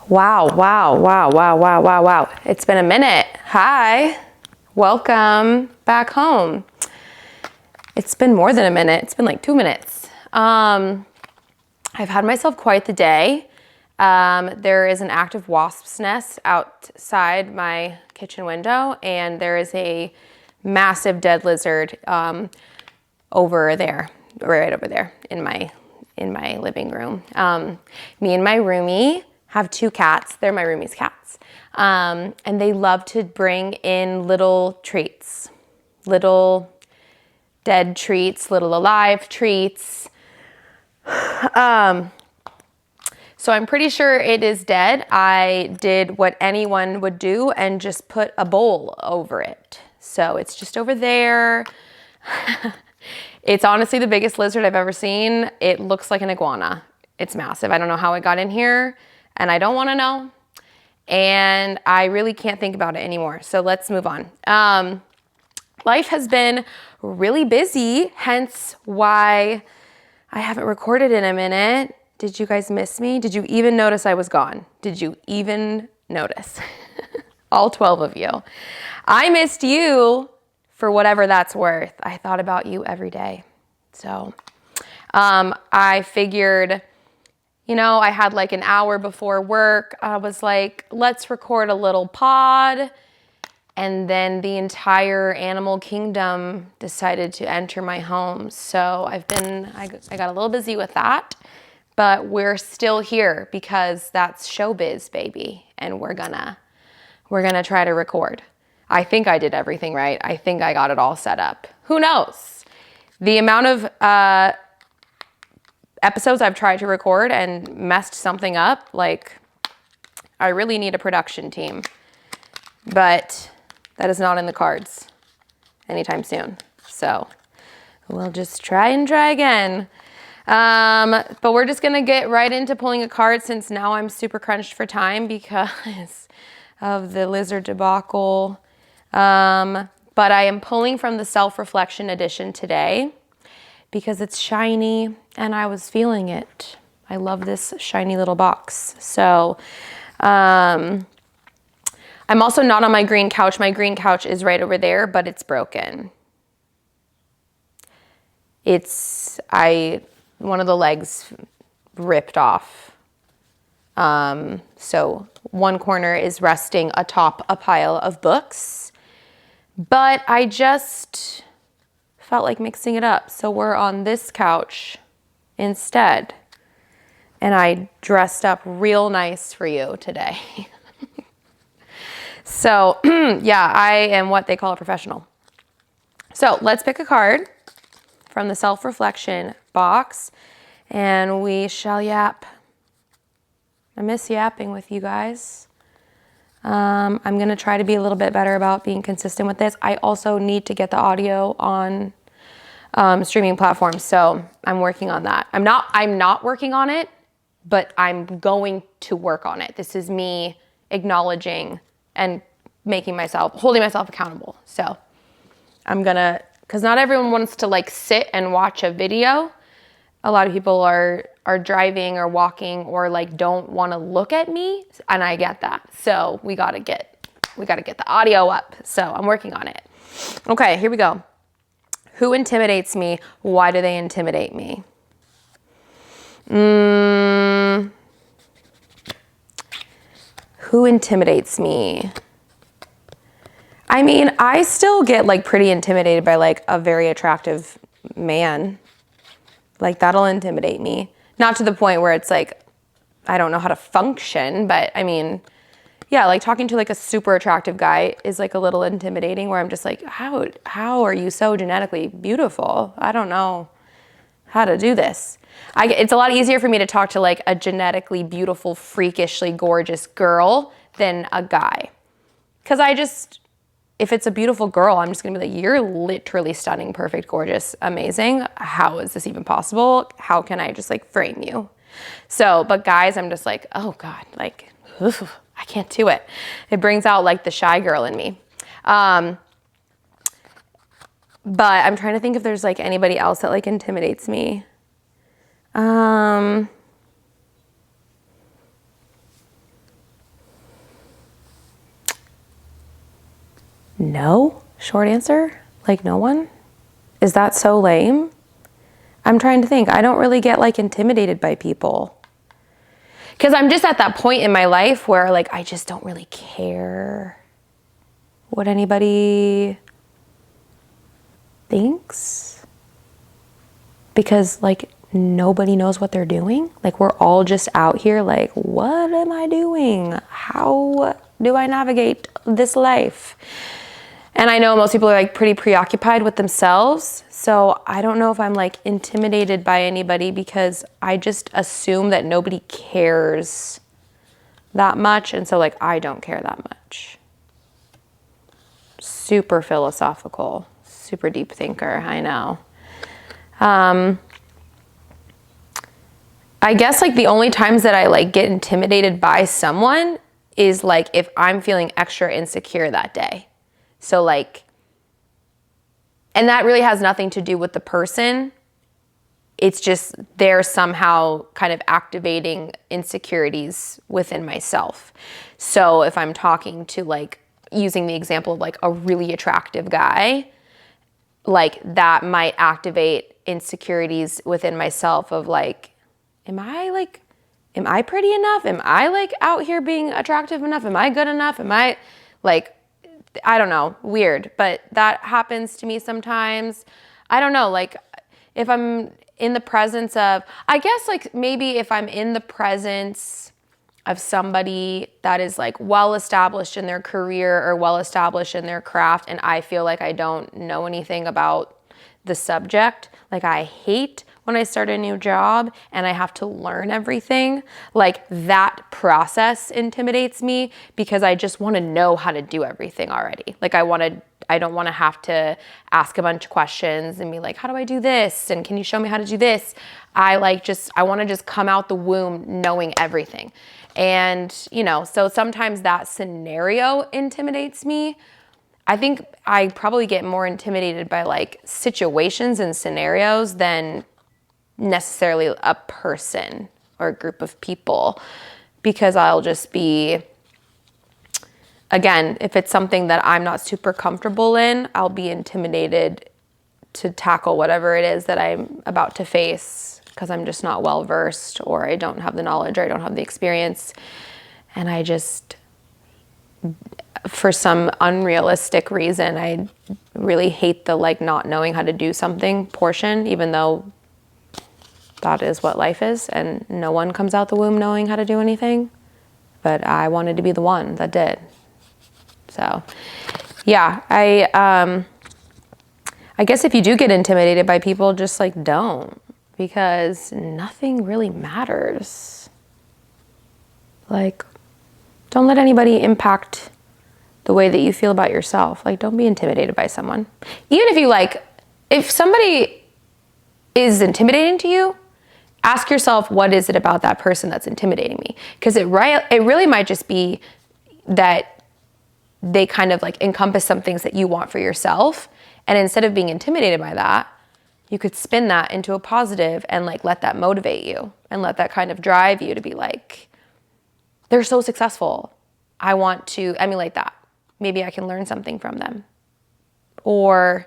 Wow, wow, wow, wow, wow, wow, wow. It's been a minute. Hi, welcome back home. It's been more than a minute. It's been like 2 minutes. I've had myself quite the day. There is an active wasp's nest outside my kitchen window, and there is a massive dead lizard over there, right over there in my living room. Me and my roomie have 2 cats. They're my roomie's cats. And they love to bring in little treats, little dead treats, little alive treats. So I'm pretty sure it is dead. I did what anyone would do and just put a bowl over it. So it's just over there. It's honestly the biggest lizard I've ever seen. It looks like an iguana. It's massive. I don't know how it got in here, and I don't want to know. And I really can't think about it anymore. So let's move on. Life has been really busy, hence why I haven't recorded in a minute. Did you guys miss me? Did you even notice I was gone? Did you even notice? All 12 of you. I missed you for whatever that's worth. I thought about you every day. So I figured, you know, I had like an hour before work. I was like, let's record a little pod. And then the entire animal kingdom decided to enter my home. So I got a little busy with that, but we're still here because that's showbiz, baby. And we're gonna try to record. I think I did everything right. I think I got it all set up. Who knows? The amount of episodes I've tried to record and messed something up, like, I really need a production team. But that is not in the cards anytime soon. So we'll just try again. But we're just gonna get right into pulling a card since now I'm super crunched for time because of the lizard debacle. But I am pulling from the Self-Reflection edition today because it's shiny and I was feeling it. I love this shiny little box. So, I'm also not on my green couch. My green couch is right over there, but it's broken. One of the legs ripped off. So one corner is resting atop a pile of books, but I just felt like mixing it up. So we're on this couch instead. And I dressed up real nice for you today. So yeah, I am what they call a professional. So let's pick a card from the Self-Reflection box and we shall yap. I miss yapping with you guys. I'm going to try to be a little bit better about being consistent with this. I also need to get the audio on streaming platforms, so I'm working on that. I'm not working on it, but I'm going to work on it. This is me acknowledging and holding myself accountable. So I'm gonna, because not everyone wants to like sit and watch a video. A lot of people are driving or walking or like don't want to look at me, and I get that. So we gotta get the audio up. So I'm working on it. Okay, here we go. Who intimidates me? Why do they intimidate me? Who intimidates me? I mean, I still get like pretty intimidated by like a very attractive man. Like that'll intimidate me. Not to the point where it's like, I don't know how to function, but I mean, yeah, like talking to like a super attractive guy is like a little intimidating where I'm just like, how are you so genetically beautiful? I don't know how to do this. It's a lot easier for me to talk to like a genetically beautiful, freakishly gorgeous girl than a guy. Cause if it's a beautiful girl, I'm just gonna be like, you're literally stunning, perfect, gorgeous, amazing. How is this even possible? How can I just like frame you? So, but guys, I'm just like, oh God, like, oof, I can't do it. It brings out like the shy girl in me. But I'm trying to think if there's like anybody else that like intimidates me. No? Short answer? Like no one? Is that so lame? I'm trying to think. I don't really get like intimidated by people. Because I'm just at that point in my life where like I just don't really care what anybody thinks. Because like nobody knows what they're doing. Like we're all just out here like, what am I doing? How do I navigate this life? And I know most people are like pretty preoccupied with themselves. So I don't know if I'm like intimidated by anybody because I just assume that nobody cares that much. And so like, I don't care that much. Super philosophical, super deep thinker, I know. I guess like the only times that I like get intimidated by someone is like if I'm feeling extra insecure that day. So like, and that really has nothing to do with the person. It's just they're somehow kind of activating insecurities within myself. So if I'm talking to like, using the example of like a really attractive guy, like that might activate insecurities within myself of like, am I pretty enough? Am I like out here being attractive enough? Am I good enough? Am I like, I don't know, weird, but that happens to me sometimes. I don't know, like if I'm in the presence of, I guess like maybe if I'm in the presence of somebody that is like well established in their career or well established in their craft and I feel like I don't know anything about the subject, like I hate when I start a new job and I have to learn everything, like that process intimidates me because I just want to know how to do everything already. Like I don't want to have to ask a bunch of questions and be like, how do I do this? And can you show me how to do this? I want to just come out the womb knowing everything. And, you know, so sometimes that scenario intimidates me. I think I probably get more intimidated by like situations and scenarios than necessarily a person or a group of people, because I'll just be, again, if it's something that I'm not super comfortable in, I'll be intimidated to tackle whatever it is that I'm about to face because I'm just not well versed or I don't have the knowledge or I don't have the experience. And I just, for some unrealistic reason, I really hate the like not knowing how to do something portion, even though that is what life is, and no one comes out the womb knowing how to do anything, but I wanted to be the one that did. So yeah, I guess if you do get intimidated by people, just like don't, because nothing really matters. Like, don't let anybody impact the way that you feel about yourself. Like, don't be intimidated by someone. Even if you like, if somebody is intimidating to you, ask yourself, what is it about that person that's intimidating me? Because it really might just be that they kind of like encompass some things that you want for yourself. And instead of being intimidated by that, you could spin that into a positive and like let that motivate you and let that kind of drive you to be like, they're so successful. I want to emulate that. Maybe I can learn something from them. Or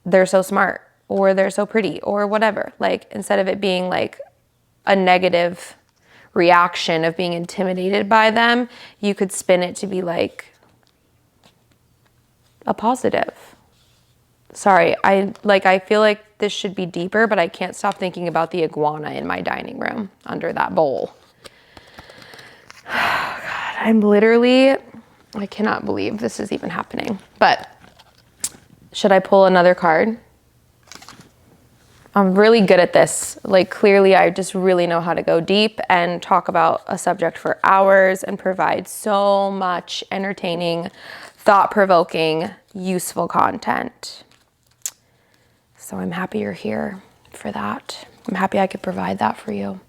they're so smart, or they're so pretty, or whatever. Like, instead of it being like a negative reaction of being intimidated by them, you could spin it to be like a positive. Sorry, I feel like this should be deeper, but I can't stop thinking about the iguana in my dining room under that bowl. God, I cannot believe this is even happening. But should I pull another card? I'm really good at this. Like, clearly I just really know how to go deep and talk about a subject for hours and provide so much entertaining, thought-provoking, useful content. So I'm happy you're here for that. I'm happy I could provide that for you.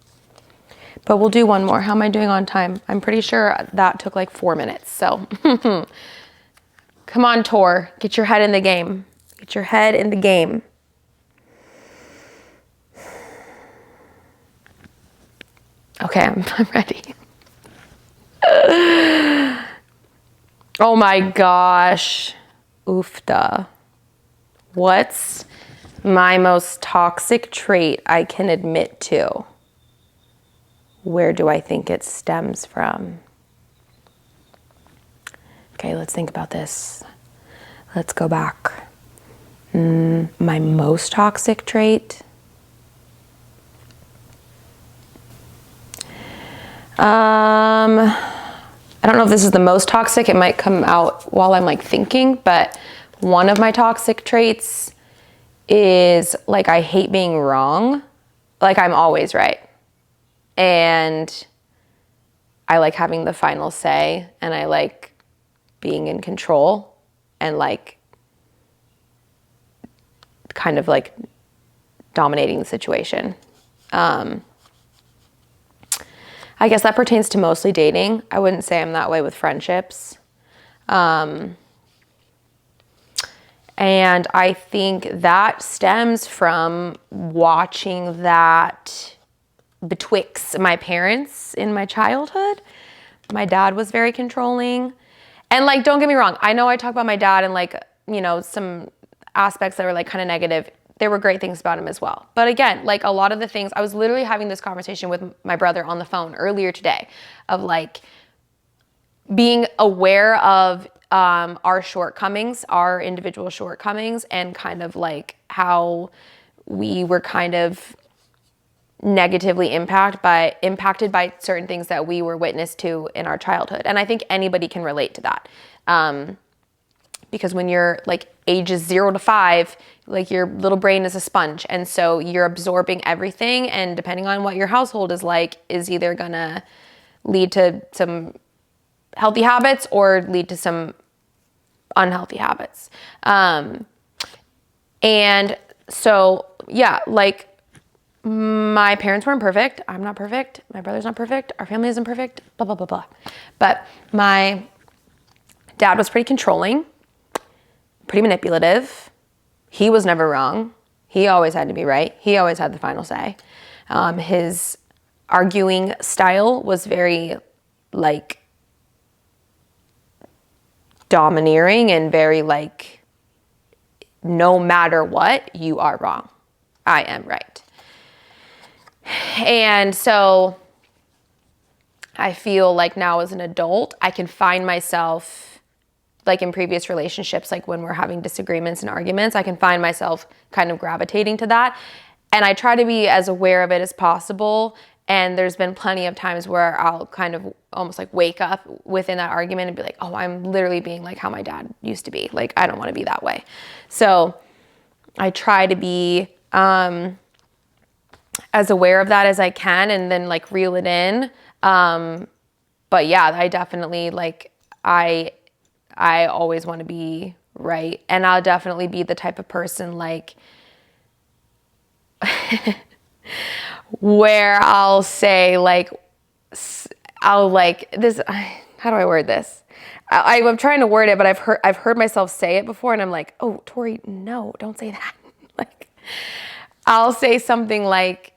But we'll do one more. How am I doing on time? I'm pretty sure that took like 4 minutes. So come on, Torr, get your head in the game. Get your head in the game. Okay, I'm ready. Oh my gosh. Oofda. What's my most toxic trait I can admit to? Where do I think it stems from? Okay, let's think about this. Let's go back. My most toxic trait? I don't know if this is the most toxic. It might come out while I'm like thinking, but one of my toxic traits is like I hate being wrong. Like I'm always right. And I like having the final say, and I like being in control and like kind of like dominating the situation. I guess that pertains to mostly dating. I wouldn't say I'm that way with friendships. And I think that stems from watching that betwixt my parents in my childhood. My dad was very controlling. And like, don't get me wrong. I know I talk about my dad and like, you know, some aspects that were like kind of negative. There were great things about him as well. But again, like a lot of the things, I was literally having this conversation with my brother on the phone earlier today of like being aware of our shortcomings, our individual shortcomings, and kind of like how we were kind of negatively impacted by certain things that we were witness to in our childhood. And I think anybody can relate to that. Because when you're like ages 0 to 5, like your little brain is a sponge. And so you're absorbing everything. And depending on what your household is like, is either gonna lead to some healthy habits or lead to some unhealthy habits. And so, yeah, like my parents weren't perfect. I'm not perfect. My brother's not perfect. Our family isn't perfect, blah, blah, blah, blah. But my dad was pretty controlling, pretty manipulative. He was never wrong. He always had to be right. He always had the final say. His arguing style was very like domineering and very like, no matter what, you are wrong. I am right. And so I feel like now as an adult, I can find myself like in previous relationships, like when we're having disagreements and arguments, I can find myself kind of gravitating to that. And I try to be as aware of it as possible. And there's been plenty of times where I'll kind of almost like wake up within that argument and be like, oh, I'm literally being like how my dad used to be. Like, I don't want to be that way. So I try to be as aware of that as I can and then like reel it in. But yeah, I definitely like, I always want to be right. And I'll definitely be the type of person like where I'll say like, I'll like this, how do I word this? I'm trying to word it, but I've heard myself say it before and I'm like, oh, Tori, no, don't say that. Like, I'll say something like,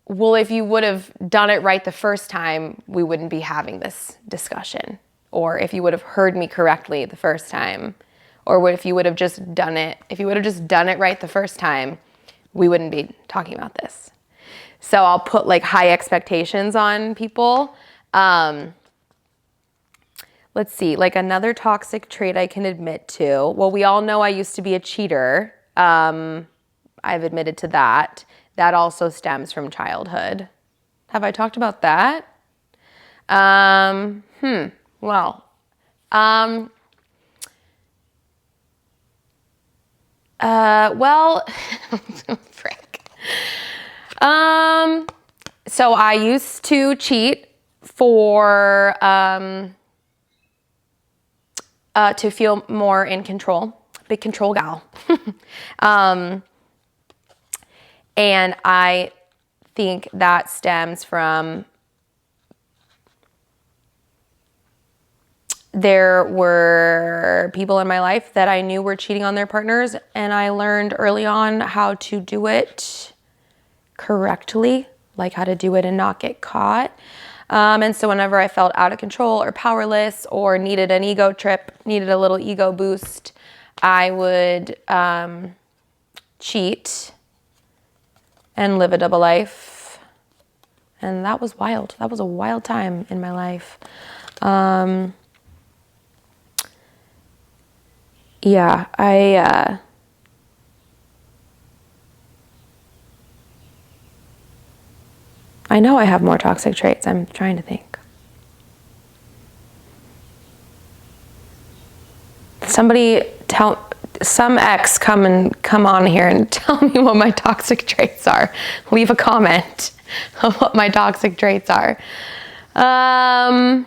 well, if you would have done it right the first time, we wouldn't be having this discussion. Or if you would have heard me correctly the first time, or if you would have just done it right the first time, we wouldn't be talking about this. So I'll put like high expectations on people. Let's see, like another toxic trait I can admit to. Well, we all know I used to be a cheater. I've admitted to that. That also stems from childhood. Have I talked about that? Well, frick. So I used to cheat for, to feel more in control. Big control gal. And I think that stems from there were people in my life that I knew were cheating on their partners, and I learned early on how to do it correctly, like how to do it and not get caught. And so whenever I felt out of control or powerless or needed an ego trip, needed a little ego boost, I would cheat and live a double life. And that was wild. That was a wild time in my life. Yeah, I know I have more toxic traits. I'm trying to think. Somebody some ex come on here and tell me what my toxic traits are. Leave a comment of what my toxic traits are. I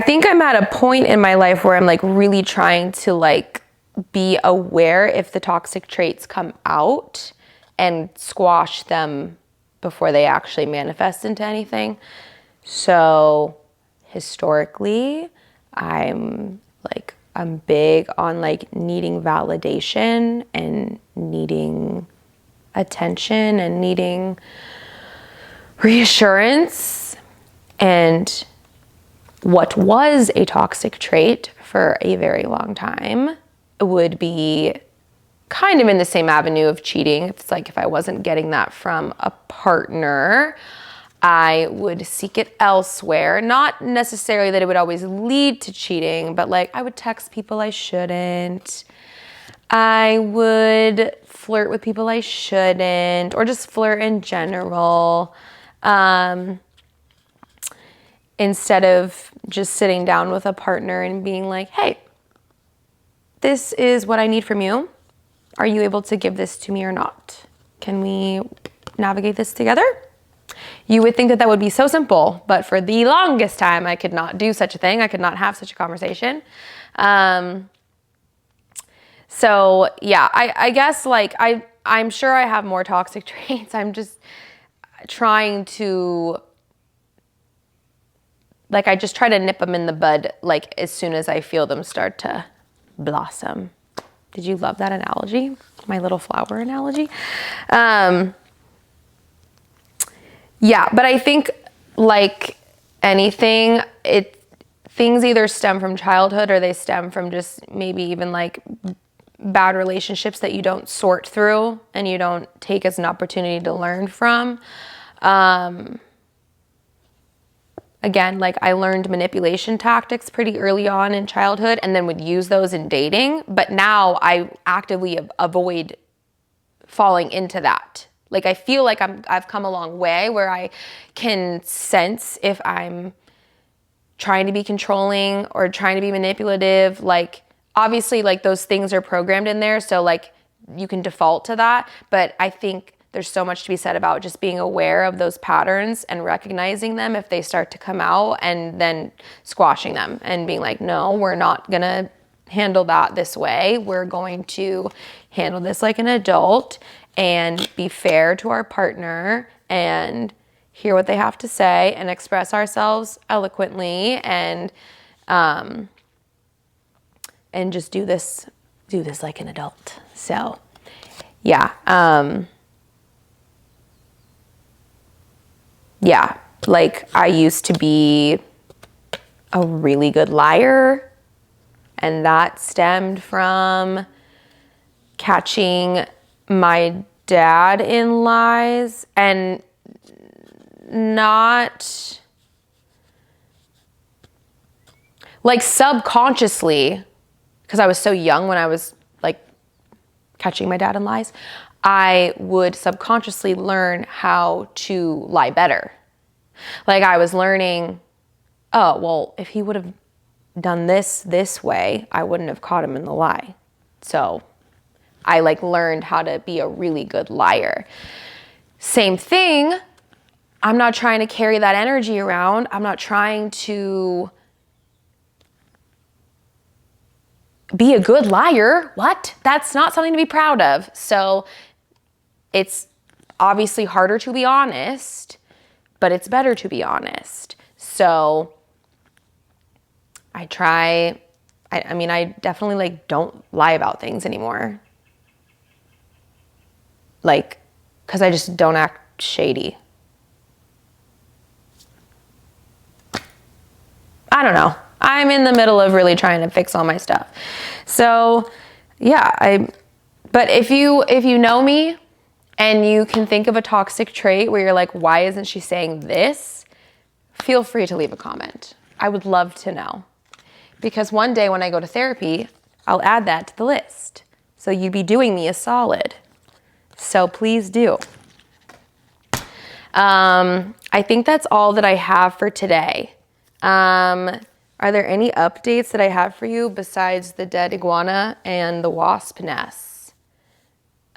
think I'm at a point in my life where I'm like really trying to like be aware if the toxic traits come out and squash them before they actually manifest into anything. So historically, I'm big on like needing validation and needing attention and needing reassurance. And what was a toxic trait for a very long time would be kind of in the same avenue of cheating. It's like if I wasn't getting that from a partner, I would seek it elsewhere. Not necessarily that it would always lead to cheating, but like I would text people I shouldn't. I would flirt with people I shouldn't, or just flirt in general. Instead of just sitting down with a partner and being like, hey, this is what I need from you. Are you able to give this to me or not? Can we navigate this together? You would think that that would be so simple, but for the longest time, I could not do such a thing. I could not have such a conversation. So yeah, I guess like I'm sure I have more toxic traits. I'm just trying to, like, I just try to nip them in the bud, like as soon as I feel them start to blossom. Did you love that analogy? My little flower analogy? Yeah, but I think like anything, things either stem from childhood or they stem from just maybe even like bad relationships that you don't sort through and you don't take as an opportunity to learn from. Again, like I learned manipulation tactics pretty early on in childhood and then would use those in dating. But now I actively avoid falling into that. Like I feel like I've come a long way where I can sense if I'm trying to be controlling or trying to be manipulative. Like obviously like those things are programmed in there. So like you can default to that. But I think there's so much to be said about just being aware of those patterns and recognizing them if they start to come out and then squashing them and being like, no, we're not going to handle that this way. We're going to handle this like an adult and be fair to our partner and hear what they have to say and express ourselves eloquently and just do this like an adult. So yeah. Yeah, like I used to be a really good liar, and that stemmed from catching my dad in lies and not like subconsciously, because I was so young when I was like catching my dad in lies, I would subconsciously learn how to lie better. Like I was learning, oh, well, if he would have done this way, I wouldn't have caught him in the lie. So I like learned how to be a really good liar. Same thing. I'm not trying to carry that energy around. I'm not trying to be a good liar. What? That's not something to be proud of. So it's obviously harder to be honest, but it's better to be honest. So I definitely like don't lie about things anymore. Like because I just don't act shady. I don't know. I'm in the middle of really trying to fix all my stuff. So yeah, but if you know me and you can think of a toxic trait where you're like, why isn't she saying this? Feel free to leave a comment. I would love to know. Because one day when I go to therapy, I'll add that to the list. So you'd be doing me a solid. So please do. I think that's all that I have for today. Are there any updates that I have for you besides the dead iguana and the wasp nests?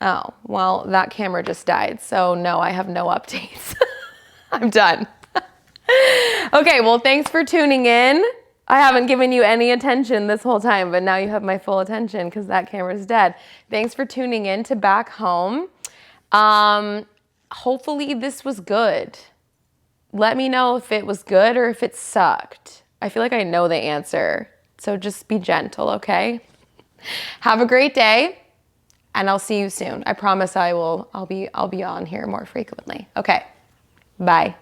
Oh, well, that camera just died. So no, I have no updates. I'm done. Okay, well, thanks for tuning in. I haven't given you any attention this whole time, but now you have my full attention because that camera's dead. Thanks for tuning in to Back Home. Hopefully this was good. Let me know if it was good or if it sucked. I feel like I know the answer, so just be gentle, okay? Have a great day, and I'll see you soon. I promise I'll be on here more frequently. Okay, bye.